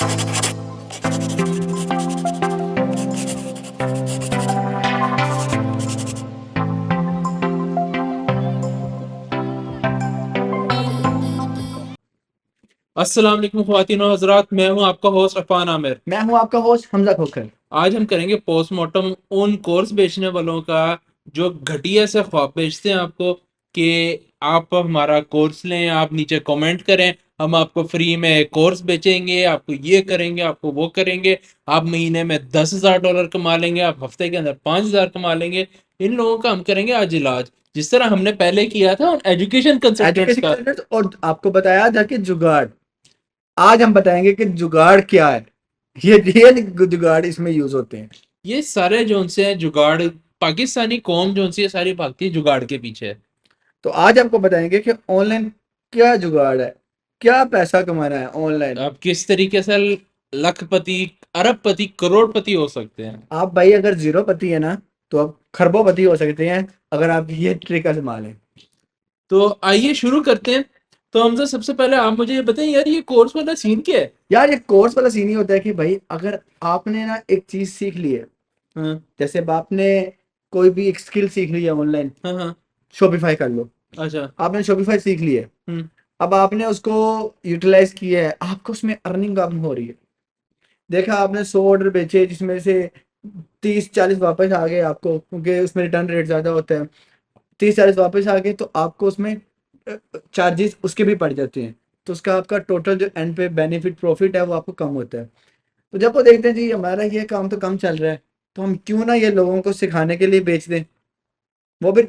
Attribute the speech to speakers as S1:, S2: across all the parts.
S1: अस्सलाम वालेकुम ख्वातीन और हज़रात, मैं हूं आपका होस्ट अफान आमिर।
S2: मैं हूं आपका होस्ट हमजा खोखर।
S1: आज हम करेंगे पोस्टमार्टम उन कोर्स बेचने वालों का जो घटिया से ख्वाब बेचते हैं आपको कि आप हमारा कोर्स लें, आप नीचे कमेंट करें, हम आपको फ्री में कोर्स बेचेंगे, आपको ये करेंगे, आपको वो करेंगे, आप महीने में $10,000 कमा लेंगे, आप हफ्ते के अंदर 5,000 कमा लेंगे। इन लोगों का हम करेंगे आज इलाज, जिस तरह हमने पहले किया था उन एजुकेशन कंसल्टेंट्स
S2: एजुकेशन
S1: का।
S2: कंसल्टेंट और आपको बताया था कि जुगाड़। आज हम बताएंगे कि जुगाड़ क्या है। ये रियल जुगाड़ इसमें यूज होते हैं।
S1: ये सारे जो उनसे हैं जुगाड़, पाकिस्तानी कौम जो उनसे सारी भागती है जुगाड़ के पीछे।
S2: तो आज आपको बताएंगे कि ऑनलाइन क्या जुगाड़ है, क्या पैसा कमाना है ऑनलाइन।
S1: आप किस तरीके से लखपति, अरबपति, करोड़पति हो सकते हैं।
S2: आप भाई अगर जीरोपति है ना, तो आप खरबोपति हो सकते हैं अगर आप ये ट्रिक आजमाएं।
S1: तो आइए शुरू करते हैं। तो हमसे सबसे पहले आप मुझे ये बताएं यार, ये कोर्स वाला सीन क्या है।
S2: यार ये कोर्स वाला सीन ही होता है कि भाई अगर आपने ना एक चीज सीख ली है,
S1: हाँ
S2: जैसे अब आपने कोई भी एक स्किल सीख ली है ऑनलाइन,
S1: हाँ हाँ।
S2: शॉपिफाई कर लो।
S1: अच्छा।
S2: आपने शॉपिफाई सीख ली है,
S1: हम्म।
S2: अब आपने उसको यूटिलाइज किया है, आपको उसमें अर्निंग कम हो रही है। देखा आपने 100 ऑर्डर बेचे जिसमें से 30-40 वापस आ गए आपको, क्योंकि उसमें रिटर्न रेट ज़्यादा होता है। 30-40 वापस आ गए तो आपको उसमें चार्जेस उसके भी पड़ जाते हैं। तो उसका आपका टोटल जो एंड पे बेनिफिट प्रॉफिट है वो आपको कम होता है। तो जब वो देखते हैं जी हमारा ये काम तो कम चल रहा है, तो हम क्यों ना ये लोगों को सिखाने के लिए बेच दें। वो भी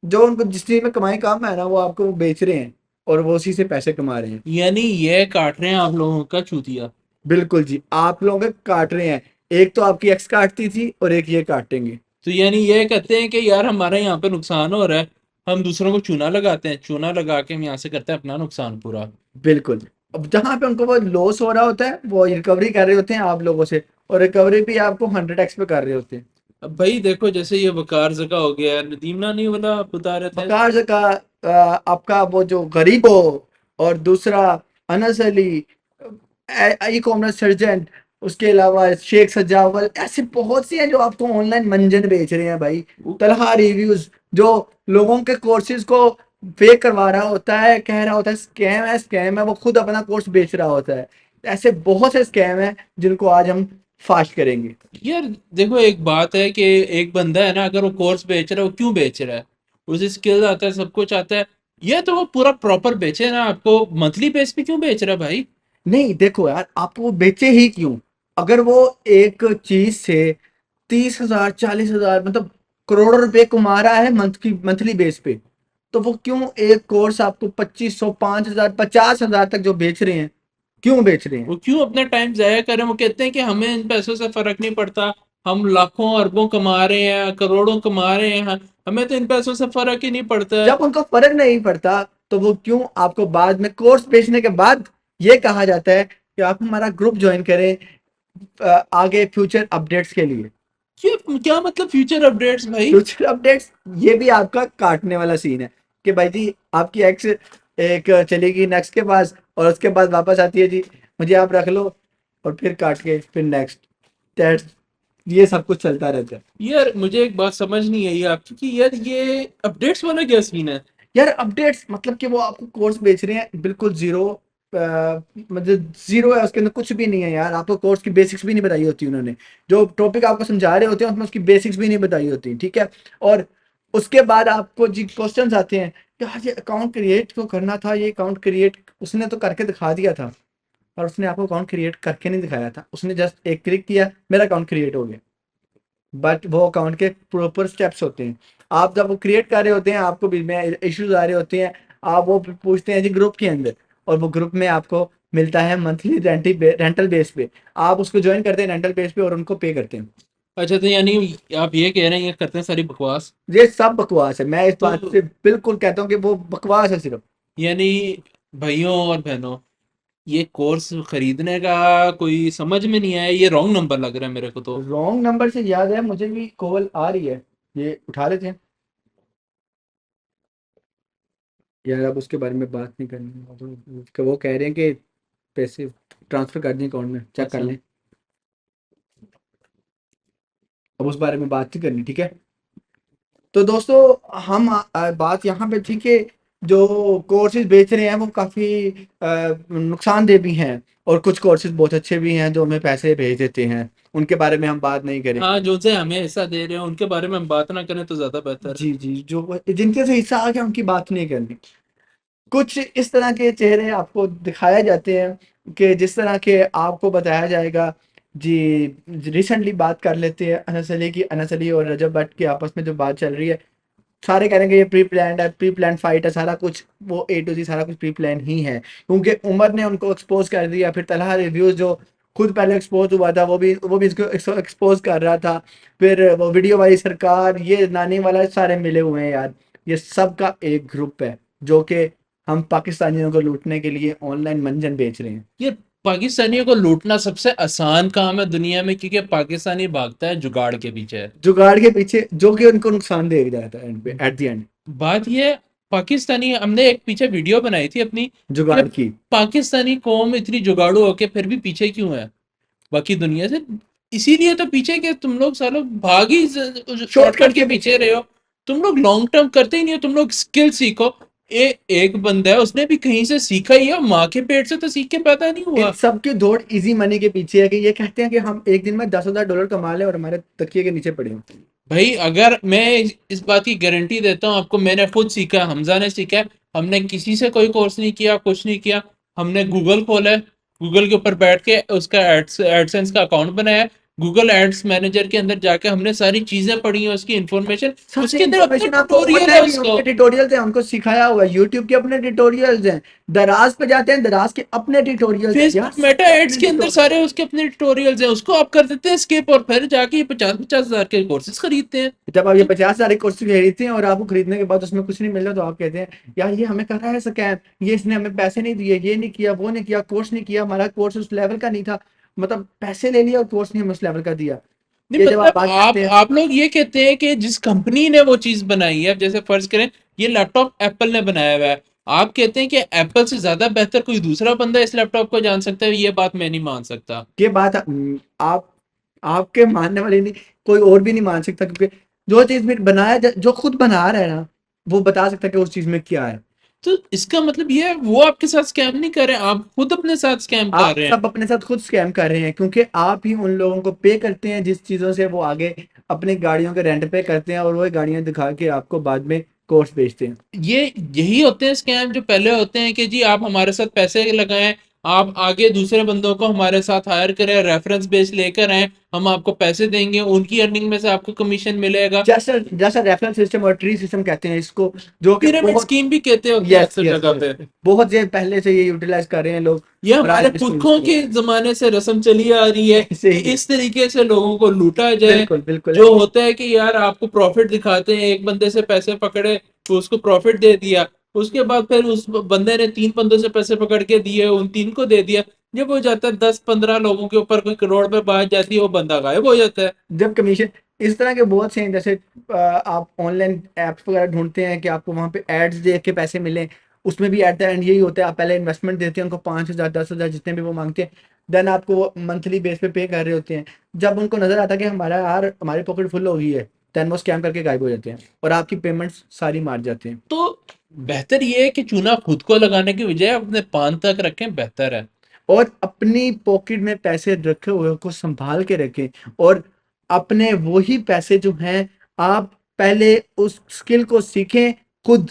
S2: जो उनको जिस चीज़ में कमाई कम है ना, वो आपको बेच रहे हैं और वो उसी से पैसे कमा रहे हैं।
S1: यानी ये काट रहे हैं आप लोगों का चूतिया।
S2: बिल्कुल जी, आप लोगों के काट रहे हैं। एक तो आपकी एक्स काटती थी और एक ये काटेंगे।
S1: तो यानी ये कहते हैं कि यार हमारा यहाँ पे नुकसान हो रहा है, हम दूसरों को चूना लगाते हैं, चूना लगा के हम यहाँ से करते हैं अपना नुकसान पूरा।
S2: बिल्कुल। अब जहाँ पे उनको वो लॉस हो रहा होता है वो रिकवरी कर रहे होते हैं आप लोगों से, और रिकवरी भी आपको 100x पे कर रहे होते हैं।
S1: अब भाई देखो, जैसे ये वकार जगह हो गया, नदीम नानी वाला आप बता रहे थे।
S2: बकार्स का आपका वो जो गरीबो, और दूसरा Anas Ali, e commerce sergeant, उसके अलावा शेख सजावल, ऐसे बहुत सी हैं जो आपको ऑनलाइन मंजन बेच रहे हैं भाई। तलहा रिव्यूज जो लोगों के कोर्सेज को फेक करवा रहा होता है, कह रहा होता है स्कैम है, वो खुद अपना कोर्स बेच रहा होता है। ऐसे बहुत से स्कैम हैं जिनको आज हम फाश करेंगे।
S1: यार देखो, एक बात है कि एक बंदा है ना, अगर वो कोर्स बेच रहा है, वो क्यों बेच रहा है? उसे स्किल आता है, सब कुछ आता है। ये तो वो पूरा प्रॉपर बेचे ना, आपको मंथली बेस पे क्यों बेच रहा है भाई?
S2: नहीं देखो यार, आप वो बेचे ही क्यों? अगर वो एक चीज से 30,000 40,000 मतलब करोड़ों रुपए कमा रहा है मंथली बेस पे, तो वो क्यों एक कोर्स आपको 2500 5,000 50,000 तक जो बेच रहे हैं, क्यों बेच रहे हैं?
S1: वो क्यों अपना टाइम जाया करें? वो कहते हैं कि हमें इन पैसों से फर्क नहीं पड़ता, हम लाखों अरबों कमा रहे हैं, करोड़ों कमा रहे हैं, हमें तो इन पैसों से फर्क ही नहीं पड़ता है।
S2: जब उनको फर्क नहीं पड़ता, तो वो क्यों आपको बाद में कोर्स बेचने के बाद ये कहा जाता है कि आप हमारा ग्रुप ज्वाइन करें आगे फ्यूचर अपडेट्स के लिए।
S1: ये क्या मतलब फ्यूचर अपडेट्स भाई?
S2: फ्यूचर अपडेट्स ये भी आपका काटने वाला सीन है कि भाई जी आपकी एक्स एक चलेगी नेक्स्ट के पास, और उसके बाद वापस आती है जी मुझे आप रख लो, और फिर काट के फिर नेक्स्ट, दैट्स, ये सब कुछ चलता रहता है।
S1: यार मुझे एक बात समझ नहीं आई आपकी कि यार ये अपडेट्स वाला क्या सीन है?
S2: यार अपडेट्स मतलब कि वो आपको कोर्स बेच रहे हैं बिल्कुल जीरो, मतलब जीरो है, उसके अंदर कुछ भी नहीं है यार। आपको कोर्स की बेसिक्स भी नहीं बताई होती उन्होंने, जो टॉपिक आपको समझा रहे होते हैं उसमें उसकी बेसिक्स भी नहीं बताई होती, ठीक है। और उसके बाद आपको जी क्वेश्चंस आते हैं, यार ये अकाउंट क्रिएट तो करना था, ये अकाउंट क्रिएट उसने तो करके दिखा दिया था, और उसने आपको अकाउंट क्रिएट करके नहीं दिखाया था, उसने जस्ट एक क्लिक किया मेरा अकाउंट क्रिएट हो गया। बट वो अकाउंट के प्रॉपर स्टेप्स होते हैं। आप जब वो क्रिएट कर रहे होते हैं, आपको भी में इश्यूज आ रहे होते हैं, आप वो पूछते हैं जी ग्रुप के अंदर, और वो ग्रुप में आपको मिलता है मंथली रेंटल बेस पे। आप उसको ज्वाइन करते हैं रेंटल बेस पे और उनको पे करते हैं।
S1: अच्छा, तो यानी आप ये कह रहे हैं ये करते हैं सारी बकवास?
S2: ये सब बकवास है, मैं इस
S1: तो
S2: बात से बिल्कुल कहता हूँ कि वो बकवास है सिर्फ।
S1: यानी भाइयों और बहनों, ये कोर्स खरीदने का कोई समझ में नहीं आया, ये रॉन्ग नंबर लग रहा है मेरे को तो।
S2: रॉन्ग नंबर से याद है, मुझे भी कॉल आ रही है, ये उठा लेते हैं। यार अब उसके बारे में बात नहीं करनी, वो कह रहे हैं कि पैसे ट्रांसफर कर दें अकाउंट में, चेक कर
S1: अच्छा।
S2: लें। अब उस बारे में बात नहीं करनी, ठीक है। तो दोस्तों हम बात यहाँ पे थी कि जो कोर्सेज बेच रहे हैं वो काफ़ी नुकसानदेह भी हैं, और कुछ कोर्सेज बहुत अच्छे भी हैं जो हमें पैसे भेज देते हैं, उनके बारे में हम बात नहीं करें।
S1: हाँ, जो से हमें हिस्सा दे रहे हो उनके बारे में हम बात ना करें तो ज्यादा बेहतर है।
S2: जी जी, जो जिनके से हिस्सा आ गया उनकी बात नहीं करनी। कुछ इस तरह के चेहरे आपको दिखाए जाते हैं कि जिस तरह के आपको बताया जाएगा। जी, रिसेंटली बात कर लेते हैं अनस अली की। अनस अली और रजब भट्ट की आपस में जो बात चल रही है, सारे कह रहे हैं कि ये प्री प्लान्ड है, प्री प्लान फाइट है, सारा कुछ वो ए टू जी सारा कुछ प्री प्लान ही है, क्योंकि उमर ने उनको एक्सपोज कर दिया। फिर तलहा रिव्यूज जो खुद पहले एक्सपोज हुआ था वो भी इसको एक्सपोज कर रहा था। फिर वो वीडियो वाली सरकार, ये नानी वाला, सारे मिले हुए हैं यार। ये सब का एक ग्रुप है जो कि हम पाकिस्तानियों को लूटने के लिए ऑनलाइन मंजन बेच रहे हैं।
S1: ये पाकिस्तानियों को लूटना सबसे आसान काम है दुनिया में, क्योंकि पाकिस्तानी भागता है जुगाड़ के पीछे।
S2: जुगाड़ के पीछे जो कि उनको नुकसान दे जाता है एंड पे, एट द एंड।
S1: बात ये है, पाकिस्तानी, हमने एक पीछे वीडियो बनाई थी अपनी कि
S2: जुगाड़ की
S1: पाकिस्तानी कौम इतनी जुगाड़ू होके फिर भी पीछे क्यों है बाकी दुनिया से। इसीलिए तो पीछे के तुम लोग सालों भाग ही शॉर्टकट
S2: शॉर्टकट
S1: के
S2: के
S1: पीछे
S2: पीछे।
S1: रहे हो। तुम लोग लॉन्ग टर्म करते ही नहीं हो, तुम लोग स्किल सीखो। एक बंदा है, उसने भी कहीं से सीखा ही है, माँ के पेट से तो सीख के पैदा नहीं
S2: इन
S1: हुआ।
S2: सब की दौड़ इजी मनी के पीछे है कि ये कहते हैं कि हम एक दिन में $10,000 कमा लें और हमारे तकिए के नीचे पड़े हों।
S1: भाई अगर मैं इस बात की गारंटी देता हूँ आपको, मैंने खुद सीखा है, हमजा ने सीखा है। हमने किसी से कोई कोर्स नहीं किया, कुछ नहीं किया। हमने गूगल खोला है, गूगल के ऊपर बैठ के उसका एडसेंस का अकाउंट बनाया है। गूगल एड्स मैनेजर के अंदर जाके हमने सारी चीजें पढ़ी हैं, उसकी इंफॉर्मेशन,
S2: सारी
S1: उसके अंदर अपना
S2: इन्फॉर्मेशन आपको
S1: ट्यूटोरियल है
S2: ऑनलाइन ही,
S1: उसको।
S2: उनके ट्यूटोरियल्स हैं, उनको सिखाया हुआ है। यूट्यूब के अपने ट्यूटोरियल्स हैं, दराज पे जाते हैं, दराज के अपने ट्यूटोरियल्स हैं यार,
S1: फेसबुक मेटा
S2: सबके
S1: एड्स
S2: अपने
S1: के अंदर
S2: ट्यूटोरियल।
S1: सारे उसके अपने ट्यूटोरियल्स हैं, उसको आप कर देते हैं स्किप, और फिर जाके 50-50 हजार के कोर्सेज खरीदते हैं।
S2: जब आप ये
S1: तो
S2: 50,000 कोर्स खरीदते हैं और आपको खरीदने के बाद उसमें कुछ नहीं मिल रहा, तो आप कहते हैं यार ये हमें कर रहा है स्कैम, ये इसने हमें पैसे नहीं दिए, ये नहीं किया, वो नहीं किया, कोर्स नहीं किया, हमारा कोर्स उस लेवल का नहीं था। मतलब पैसे ले लिया और कोर्स नहीं हमें उस लेवल का दिया।
S1: नहीं,
S2: ये जब आप
S1: मतलब
S2: बात
S1: आप
S2: करते हैं।
S1: आप लोग ये कहते हैं कि जिस कंपनी ने वो चीज बनाई है, अब जैसे फर्ज करें ये लैपटॉप एप्पल ने बनाया हुआ है, आप कहते हैं कि एप्पल से ज्यादा बेहतर कोई दूसरा बंदा इस लैपटॉप को जान सकता है, ये बात मैं नहीं मान सकता।
S2: ये बात आप आपके मानने वाले नहीं, कोई और भी नहीं मान सकता, क्योंकि जो चीज में बनाया जो खुद बना रहा है ना, वो बता सकता है कि उस चीज में क्या है।
S1: तो इसका मतलब ये है वो आपके साथ स्कैम नहीं कर रहे हैं, आप खुद अपने साथ स्कैम कर
S2: आप
S1: रहे हैं।
S2: सब अपने साथ खुद स्कैम कर रहे हैं, क्योंकि आप ही उन लोगों को पे करते हैं जिस चीजों से वो आगे अपनी गाड़ियों के रेंट पे करते हैं, और वो गाड़ियां दिखा के आपको बाद में कोर्स बेचते हैं।
S1: ये यही होते हैं स्कैम जो पहले होते हैं कि जी आप हमारे साथ पैसे लगाएं, आप आगे दूसरे बंदों को हमारे साथ हायर करें, रेफरेंस बेस लेकर आए, हम आपको पैसे देंगे, उनकी अर्निंग में से आपको कमीशन मिलेगा।
S2: जैसा जैसा रेफरल सिस्टम और ट्री सिस्टम कहते हैं इसको, जो कि
S1: पिरामिड
S2: बहुत।
S1: स्कीम भी कहते होते हैं
S2: यस
S1: अक्सर
S2: यस
S1: जगह
S2: यस,
S1: पे।
S2: बहुत देर पहले से ये यूटिलाइज कर रहे हैं लोग,
S1: ये
S2: और आज
S1: हमारे
S2: भी इसको यूज
S1: पुरखों
S2: कर
S1: के
S2: रहे
S1: जमाने से रस्म चली आ रही है
S2: हैं ऐसे
S1: कि
S2: ही।
S1: इस तरीके से लोगों को लूटा जाए।
S2: बिल्कुल बिल्कुल
S1: जो होता है कि यार आपको प्रॉफिट दिखाते हैं, एक बंदे से पैसे पकड़े तो उसको प्रॉफिट दे दिया, उसके बाद फिर उस बंदे ने 3 बंदों से पैसे पकड़ के दिए, उन 3 को दे दिया। जब हो जाता है 10-15 लोगों के ऊपर कोई करोड़ में बात जाती है, वो बंदा गायब हो जाता है।
S2: जब कमीशन, इस तरह के बहुत से हैं, जैसे आप ऑनलाइन ऐप्स वगैरह ढूंढते हैं कि आपको वहां पे एड्स देख के पैसे मिले, उसमें भी एट द एंड यही होता है, आप पहले इन्वेस्टमेंट देते हैं उनको 5,000 10,000 जितने भी वो मांगते हैं, देन आपको मंथली बेस पे कर रहे होते हैं। जब उनको नजर आता है कि हमारा यार हमारी पॉकेट फुल हो गई है, देन वो स्कैम करके गायब हो जाते हैं और आपकी पेमेंट्स सारी मार जाते हैं।
S1: तो बेहतर ये है कि चूना खुद को लगाने की बजाय अपने पान तक रखें, बेहतर है।
S2: और अपनी पॉकेट में पैसे रखे हुए को संभाल के रखें, और अपने वही पैसे जो हैं, आप पहले उस स्किल को सीखें खुद,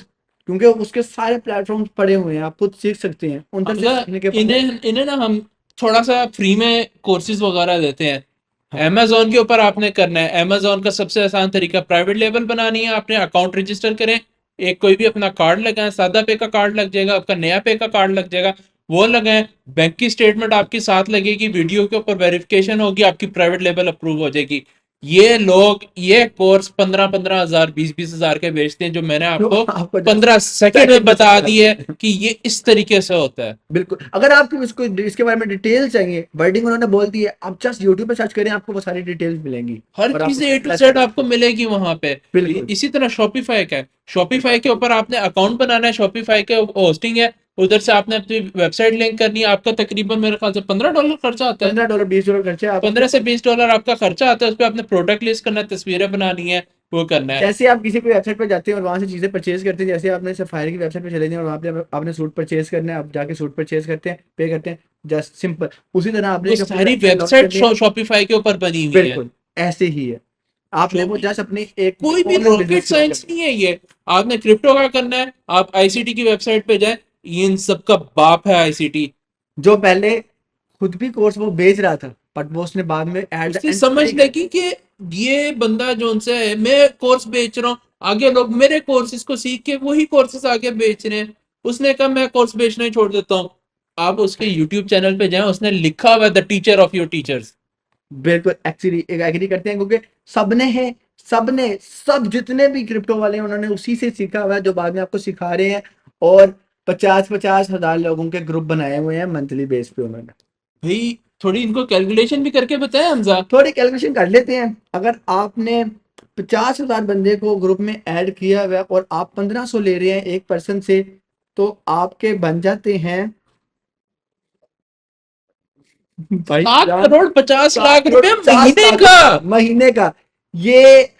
S2: क्योंकि उसके सारे प्लेटफॉर्म्स पड़े हुए हैं, आप खुद सीख सकते हैं उधर से
S1: अगर
S2: सीखने के बाद।
S1: इन्हें इन्हें ना हम थोड़ा सा फ्री में कोर्सेज वगैरह देते हैं।
S2: हाँ,
S1: अमेजोन के ऊपर आपने करना है, अमेजोन का सबसे आसान तरीका, प्राइवेट लेबल बनानी है, आपने अकाउंट रजिस्टर करें, एक कोई भी अपना कार्ड लगाएं, सादा पे का कार्ड लग जाएगा, आपका नया पे का कार्ड लग जाएगा, वो लगाएं। बैंक की स्टेटमेंट आपके साथ लगेगी, वीडियो के ऊपर वेरिफिकेशन होगी, आपकी प्राइवेट लेबल अप्रूव हो जाएगी। ये लोग ये कोर्स 15-15 हजार 20-20 हजार के बेचते हैं, जो मैंने
S2: जो
S1: आपको
S2: आपको जस्ट
S1: 15 सेकंड में
S2: सेकंड में
S1: बता
S2: समझ
S1: दी है
S2: आता है।
S1: कि ये इस तरीके से होता है।
S2: बिल्कुल, अगर आपको इसको इसके बारे में डिटेल चाहिए, वर्डिंग उन्होंने बोल दी है, आप जस्ट यूट्यूब पे सर्च करें, आपको वो सारी डिटेल्स मिलेंगी
S1: हर
S2: और आप
S1: चीज
S2: उसको
S1: ए टू
S2: यूटिलाइज
S1: जेड
S2: कर
S1: आपको
S2: सकते हैं।
S1: मिलेगी वहां पे।
S2: बिल्कुल।
S1: इसी तरह शॉपिफाई का है, शॉपिफाई के ऊपर आपने अकाउंट बनाना है, शॉपिफाई के होस्टिंग है, उधर से आपने अपनी वेबसाइट लिंक करनी है, आपका तकरीबन मेरे ख्याल से $15 खर्चा आता है।
S2: $15 $20 खर्चे आप
S1: 15 से $20 आपका खर्चा आता है, उस पर आपने प्रोडक्ट लिस्ट करना है, तस्वीरें बनानी है, वो करना है।
S2: जैसे आप किसी भी वेबसाइट पर जाते हैं और वहां से चीजें परचेज करते हैं, जैसे आपने सफारी की वेबसाइट पर चले जाए और वहाँ पे आपने सूट परचेज करना है, आप जाके सूट परचेज करते हैं, पे करते हैं, जस्ट सिंपल। उसी तरह आपने
S1: वो
S2: एक अपनी
S1: सारी
S2: वेबसाइट लॉन्च
S1: वेबसाइट
S2: करनी है।
S1: शॉपिफाई के ऊपर बनी हुई है।
S2: बिल्कुल ऐसे ही है। आपने वो
S1: शॉपी
S2: जस्ट अपनी एक
S1: कोई भी
S2: ऑनलाइन
S1: रॉकेट
S2: बिजनेस की
S1: साइंस
S2: करनी
S1: नहीं है ये। आपने क्रिप्टो का करना है, आप आईसीटी की वेबसाइट पे जाए, इन सब का बाप है आईसीटी।
S2: है। जो पहले खुद भी कोर्स वो बेच रहा था, बट वो उसने बाद में एट द
S1: उसने
S2: एंड
S1: समझ
S2: फ्री कर
S1: लगी कि ये बंदा जो उनसे है, मैं कोर्स बेच रहा हूँ, आगे लोग मेरे कोर्सेज को सीख के वही कोर्सेज आगे बेच रहे हैं। उसने कहा मैं कोर्स बेचना ही छोड़ देता हूँ। आप उसके यूट्यूब चैनल पे जाएं, उसने लिखा हुआ है the teacher of your teachers.
S2: बिल्कुल एक्चुअली एग्री करते हैं, क्योंकि सबने है, सबने सब जितने भी क्रिप्टो वाले हैं उन्होंने उसी से सीखा हुआ है जो बाद में आपको सिखा रहे हैं। और 50-50 हज़ार लोगों के ग्रुप बनाए हुए हैं मंथली बेस पे उन्होंने।
S1: भाई थोड़ी इनको कैलकुलेशन भी करके बताया हमजा।
S2: थोड़ी कैलकुलेशन कर लेते हैं। अगर आपने 50,000 बंदे को ग्रुप में ऐड किया हुआ है और आप 1500 ले रहे हैं एक पर्सन से, तो आपके बन जाते हैं भाई
S1: सात
S2: जान
S1: करोड़ पचास
S2: सात
S1: लाख
S2: करोड़
S1: रुपए
S2: पचास
S1: महीने
S2: लाख
S1: का
S2: रुपए महीने का। ये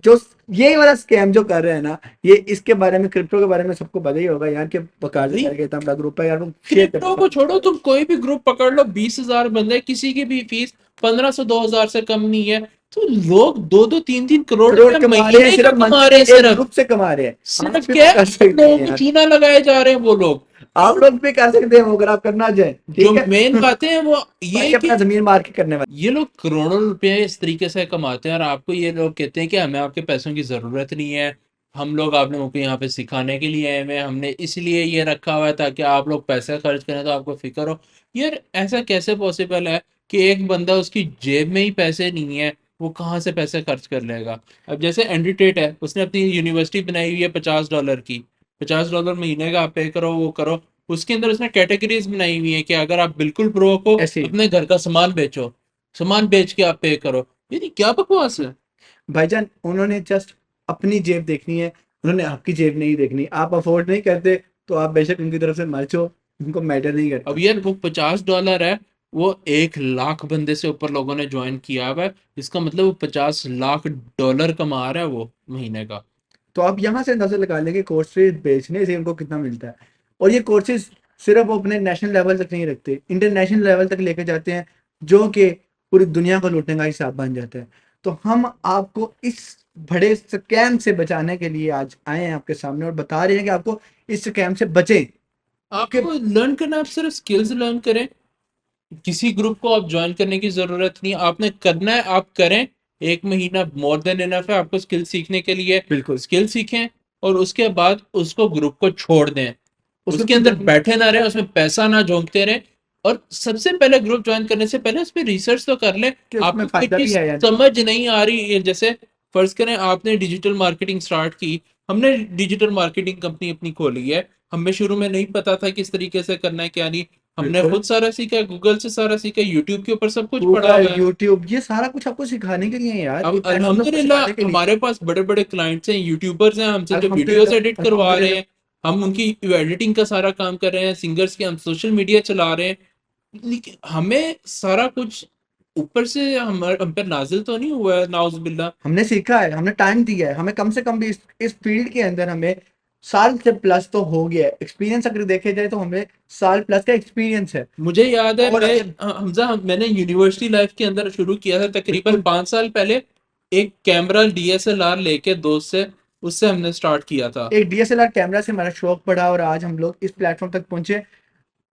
S2: जो ये वाला स्कैम जो कर रहे हैं ना, ये इसके बारे में क्रिप्टो के बारे में सबको पता ही होगा यार, कि बकार से
S1: भाई
S2: करके इतना बड़ा ग्रुप है यार, वो शेयर
S1: क्रिप्टो
S2: करते
S1: को
S2: हैं।
S1: छोड़ो, तुम कोई भी ग्रुप पकड़ लो, 20,000 बंदे, किसी की भी फीस 15 से 2,000 से कम नहीं है। तो लोग 2-2 3-3 करोड़
S2: करोड़
S1: रुपए
S2: कमा रहे हैं
S1: महीने का
S2: सिर्फ
S1: कमा रहे
S2: मंथली,
S1: हैं
S2: एक
S1: सिर्फ।
S2: ग्रुप से कमा रहे हैं। आप
S1: सिर्फ
S2: भी तो
S1: क्या,
S2: कर सकते
S1: लोगों
S2: हैं
S1: को
S2: यार।
S1: चूना लगाए जा रहे हैं वो लोग।
S2: आप लोग भी कर सकते हैं वो, अगर आप करना चाहें,
S1: जो
S2: ठीक है।
S1: मेन बातें हैं वो
S2: भाई
S1: ये कि
S2: अपना जमीन मार के करने वाले।
S1: ये लोग करोड़ों रुपए इस तरीके से कमाते हैं, और आपको ये लोग कहते हैं कि हमें आपके पैसों की ज़रूरत नहीं है, हम लोग आप लोगों को यहाँ पे सिखाने के लिए आए हुए हैं, हमने इसलिए ये रखा हुआ है ताकि आप लोग पैसे खर्च करें तो आपको फिक्र हो। यार ऐसा कैसे पॉसिबल है कि एक बंदा, उसकी जेब में ही पैसे नहीं है, वो कहाँ से पैसे खर्च कर लेगा। अब जैसे एंड्रयू टेट है, उसने अपनी यूनिवर्सिटी बनाई हुई है $50 की, $50 महीने का आप पे करो, वो करो। उसके अंदर उसने कैटेगरीज बनाई हुई है कि अगर आप बिल्कुल ब्रोक हो,
S2: ऐसे ही
S1: अपने घर का सामान बेचो, सामान बेच के आप पे करो। ये नहीं, क्या बकवास है।
S2: भाईजान, उन्होंने जस्ट अपनी जेब देखनी है, उन्होंने आपकी जेब नहीं देखनी। आप अफोर्ड नहीं करते तो आप बेशक उनकी तरफ से मर्च हो, उनको मैटर नहीं
S1: अब
S2: करता।
S1: यार वो $50 है, वो 1 लाख बंदे से ऊपर लोगों ने ज्वाइन किया हुआ है, इसका मतलब वो $50 लाख कमा रहा है वो महीने का।
S2: तो आप यहाँ से अंदाजा लगा लेंगे कोर्सेज बेचने से उनको कितना मिलता है। और ये कोर्सेज सिर्फ वो अपने नेशनल लेवल तक नहीं रखते, इंटरनेशनल लेवल तक लेके जाते हैं, जो कि पूरी दुनिया को लूटने का हिसाब बन जाता है। तो हम आपको इस बड़े स्कैम से बचाने के लिए आज आए हैं आपके सामने और बता रहे हैं कि आपको इस स्कैम से बचें, क्योंकि
S1: आपको लर्न करना, आप सिर्फ स्किल्स लर्न करें, किसी ग्रुप को आप ज्वाइन करने की जरूरत नहीं, आपने करना है आप करें। 1 महीना मोर देन इनफ है आपको स्किल सीखने के लिए।
S2: बिल्कुल
S1: स्किल सीखें और उसके बाद उसको ग्रुप को छोड़ दें,
S2: उसमें
S1: उसके
S2: कोई
S1: अंदर
S2: जरूरत
S1: बैठे ना रहे, उसमें पैसा ना झोंकते रहे। और सबसे पहले ग्रुप ज्वाइन करने से पहले उस पर रिसर्च तो कर लें।
S2: कि उसमें
S1: आपको कोई
S2: फायदा भी
S1: चीज
S2: है या नहीं।
S1: समझ नहीं आ रही है, जैसे फर्ज करें आपने डिजिटल मार्केटिंग स्टार्ट की, हमने डिजिटल मार्केटिंग कंपनी अपनी खोली है, हमें शुरू में नहीं पता था किस तरीके से करना है क्या नहीं, हमने
S2: बिल्कुल।
S1: खुद सारा सीखा, गूगल से सारा सीखा, यूट्यूब के ऊपर सब कुछ पड़ा
S2: गूगल
S1: हुआ है।
S2: यूट्यूब ये सारा कुछ आपको सिखाने के लिए है यार,
S1: अब
S2: ये प्लेटफॉर्म आपको
S1: अल्हम्दुलिल्लाह
S2: सिखाने के लिए।
S1: हमारे पास बड़े बड़े क्लाइंट्स हैं, यूट्यूबर्स हैं, हमसे जो वीडियोस
S2: अल्हम्दुलिल्लाह
S1: एडिट करवा रहे
S2: अल्हम्दुलिल्लाह।
S1: हैं, हम उनकी एडिटिंग का सारा काम कर रहे हैं, सिंगर्स के हम सोशल मीडिया चला रहे हैं। लेकिन हमें सारा कुछ ऊपर से हम पर नाजिल तो नहीं हुआ है, नाउजुबिल्ला।
S2: हमने सीखा है, हमने टाइम दिया है, हमें कम से कम भी इस फील्ड के अंदर हमें साल से प्लस तो हो गया है एक्सपीरियंस। अगर देखे जाए तो हमें साल प्लस का एक्सपीरियंस है।
S1: मुझे याद है
S2: और
S1: मैं
S2: अगर
S1: हमजा मैंने यूनिवर्सिटी लाइफ के अंदर शुरू किया था तकरीबन
S2: बिल्कुल
S1: 5 साल पहले, एक कैमरा डीएसएलआर लेके दोस्त से, उससे हमने स्टार्ट किया था।
S2: एक डीएसएलआर कैमरा से हमारा शौक बढ़ा और आज हम लोग इस प्लेटफॉर्म तक पहुंचे।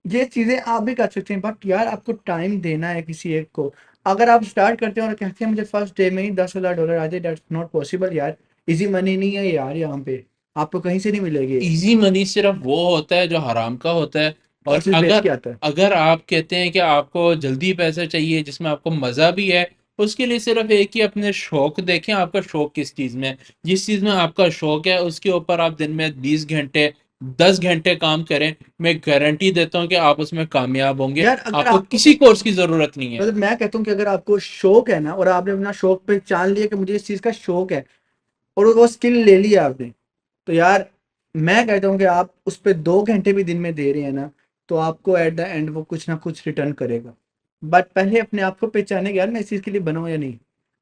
S2: ये चीजें आप भी कर सकते हैं, बट यार आपको टाइम देना है किसी एक को। अगर आप स्टार्ट करते हैं और कहते हैं मुझे फर्स्ट डे में ही $10,000 आ जाए, दैट्स नॉट पॉसिबल यार। इजी मनी नहीं है यार, यहाँ पे आपको कहीं से नहीं मिलेगी।
S1: इजी मनी सिर्फ वो होता है जो हराम का होता है। और
S2: कोर्सेज बेच
S1: अगर
S2: के आता है।
S1: अगर आप कहते हैं कि आपको जल्दी पैसे चाहिए जिसमें आपको मज़ा भी है, उसके लिए सिर्फ एक ही अपने शौक देखें, आपका शौक किस चीज़ में है। जिस चीज़ में आपका शौक है उसके ऊपर आप दिन में 20 घंटे 10 घंटे काम करें, मैं गारंटी देता हूँ कि आप उसमें कामयाब होंगे।
S2: यार अगर
S1: आपको
S2: आपको
S1: किसी कोर्स की ज़रूरत नहीं है।
S2: मतलब मैं कहता हूँ कि अगर आपको शौक है ना, और आपने अपना शौक पहचान लिया कि मुझे इस चीज का शौक है, और वो स्किल ले लिया आपने, तो यार मैं कहता हूँ कि आप उस पे 2 घंटे भी दिन में दे रहे हैं ना, तो आपको एट द एंड वो कुछ ना कुछ रिटर्न करेगा। बट पहले अपने आप को पहचानें कि यार मैं इस चीज़ के लिए बना हूँ या नहीं।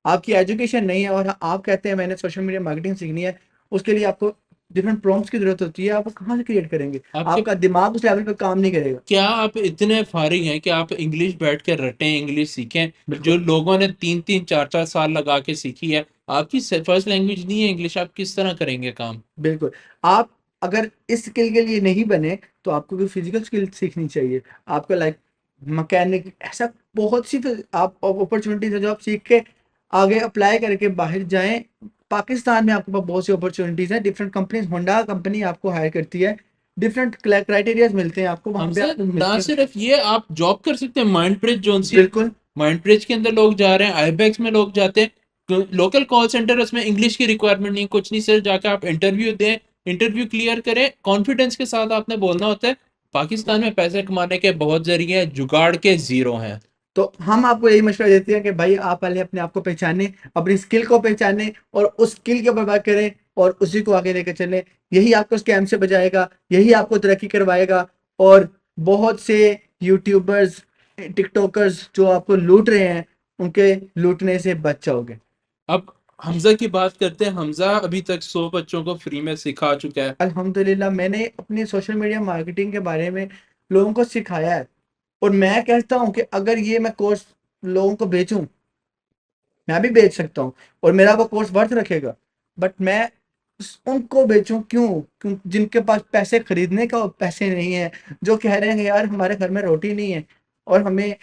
S2: आपकी एजुकेशन नहीं है और आप कहते हैं मैंने सोशल मीडिया मार्केटिंग सीखनी है, उसके लिए आपको डिफरेंट प्रॉम्प्ट्स की ज़रूरत होती है, आप वो कहाँ से क्रिएट करेंगे?
S1: आपके
S2: आपका दिमाग उस लेवल पे काम नहीं करेगा।
S1: क्या आप इतने फारिग हैं कि आप इंग्लिश बैठ के रटें, इंग्लिश सीखें, जो
S2: बिल्कुल,
S1: लोगों ने 3-3 4-4 साल लगा के सीखी है? आपकी फर्स्ट लैंग्वेज नहीं है इंग्लिश, आप किस तरह करेंगे काम?
S2: बिल्कुल। आप अगर इस स्किल के लिए नहीं बने, तो आपको कोई फिज़िकल स्किल सीखनी चाहिए। आपको लाइक मैकेनिक ऐसा बहुत सी फ़िर आप अपॉर्च्युनिटीज़ है जो आप सीख के आगे अप्लाई करके बाहर जाएँ। पाकिस्तान में आपके पास बहुत सी अपॉर्च्युनिटीज़ हैं, डिफरेंट कंपनीज़ होंडा कंपनी आपको हायर करती है। डिफरेंट क्राइटेरियाज़ मिलते हैं आपको, वहाँ पे
S1: हमसे
S2: आपको
S1: ना
S2: मिलती है।
S1: सिर्फ ये, आप जॉब कर सकते हैं माइंड ब्रिज जोन सी।
S2: बिल्कुल,
S1: माइंड ब्रिज के अंदर लोग जा रहे हैं, आईबैक्स में लोग जाते हैं, लोकल कॉल सेंटर, उसमें इंग्लिश की रिक्वायरमेंट नहीं, कुछ नहीं, सिर्फ जाके आप इंटरव्यू दें, इंटरव्यू क्लियर करें, कॉन्फिडेंस के साथ आपने बोलना होता है। पाकिस्तान में पैसे कमाने के बहुत जरिए हैं, जुगाड़ के जीरो हैं।
S2: तो हम आपको यही मशवरा देते हैं कि भाई आप पहले अपने आप को पहचानें, अपनी स्किल को पहचानें और उस स्किल के ऊपर वर्क करें और उसी को आगे लेकर चलें। यही आपको स्कैम से बचाएगा, यही आपको तरक्की करवाएगा और बहुत से यूट्यूबर्स, टिकटॉकर्स जो आपको लूट रहे हैं, उनके लूटने से बच जाओगे।
S1: अब हमजा की बात करते हैं। हमजा अभी तक 100 बच्चों को फ्री में सिखा चुका है।
S2: अल्हम्दुलिल्लाह मैंने अपनी सोशल मीडिया मार्केटिंग के बारे में लोगों को सिखाया है और मैं कहता हूँ कि अगर ये मैं कोर्स लोगों को बेचूँ, मैं भी बेच सकता हूँ और मेरा वो कोर्स वर्थ रखेगा। बट मैं उनको बेचूं क्यों जिनके पास पैसे खरीदने का पैसे नहीं है, जो कह रहे हैं कि यार हमारे घर में रोटी नहीं है और हमें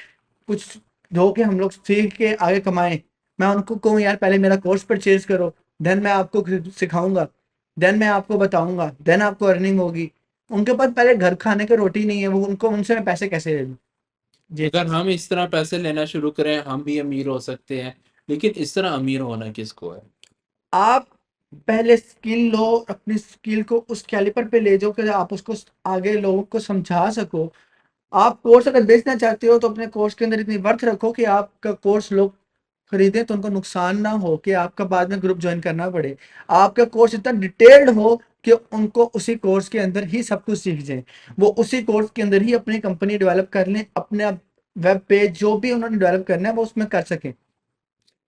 S2: कुछ धो के हम लोग सीख के आगे कमाएं। मैं उनको कहूँ यार पहले मेरा कोर्स परचेज करो, देन मैं आपको सिखाऊंगा, देन मैं आपको बताऊंगा, देन आपको अर्निंग होगी। उनके पास पहले घर खाने की रोटी नहीं है, वो उनको उनसे मैं पैसे कैसे ले लूँ? ये
S1: अगर
S2: चीज़।
S1: हम इस तरह पैसे लेना शुरू करें, हम भी अमीर हो सकते हैं, लेकिन इस तरह अमीर होना किसको है?
S2: आप पहले स्किल लो, अपनी स्किल को उस कैलिपर पे ले जाओ कि आप उसको आगे लोगों को समझा सको। आप कोर्स अगर बेचना चाहते हो तो अपने कोर्स के अंदर इतनी वर्थ रखो कि आपका कोर्स लोग खरीदें तो उनको नुकसान ना हो कि आपका बाद में ग्रुप ज्वाइन करना पड़े। आपका कोर्स इतना डिटेल्ड हो कि उनको उसी कोर्स के अंदर ही सब कुछ सीख जाएँ। वो उसी कोर्स के अंदर ही अपनी कंपनी डेवलप कर लें, अपना वेब पेज जो भी उन्होंने डेवलप करना है वो उसमें कर सकें।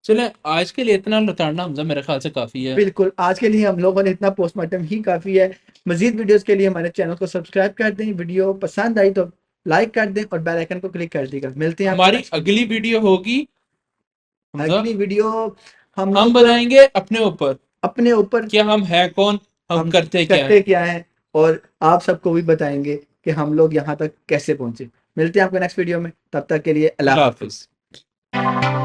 S1: चलें, आज के लिए इतना लताड़ना हमजा मेरे ख्याल से काफ़ी है।
S2: बिल्कुल, आज के लिए हम लोगों ने इतना पोस्टमार्टम ही काफ़ी है। मज़ीद वीडियोज़ के लिए हमारे चैनल को सब्सक्राइब कर दें, वीडियो पसंद आई तो लाइक कर दें और बेल आइकन को क्लिक कर दीजिएगा। मिलते हैं आपको
S1: हमारी
S2: नेक्स्ट वीडियो
S1: अगली
S2: में।
S1: वीडियो होगी हमजा,
S2: अगली वीडियो हम
S1: हम
S2: लोग
S1: बनाएंगे अपने ऊपर,
S2: अपने ऊपर
S1: कि हम हैं कौन, हम
S2: हम
S1: करते क्या
S2: करते
S1: हैं।
S2: क्या हैं और आप सबको भी बताएँगे कि हम लोग यहाँ तक कैसे पहुँचे। मिलते हैं आपको नेक्स्ट वीडियो में, तब तक के लिए अल्लाह
S1: अल्लाह
S2: हाफ़िज़।
S1: हाफिज।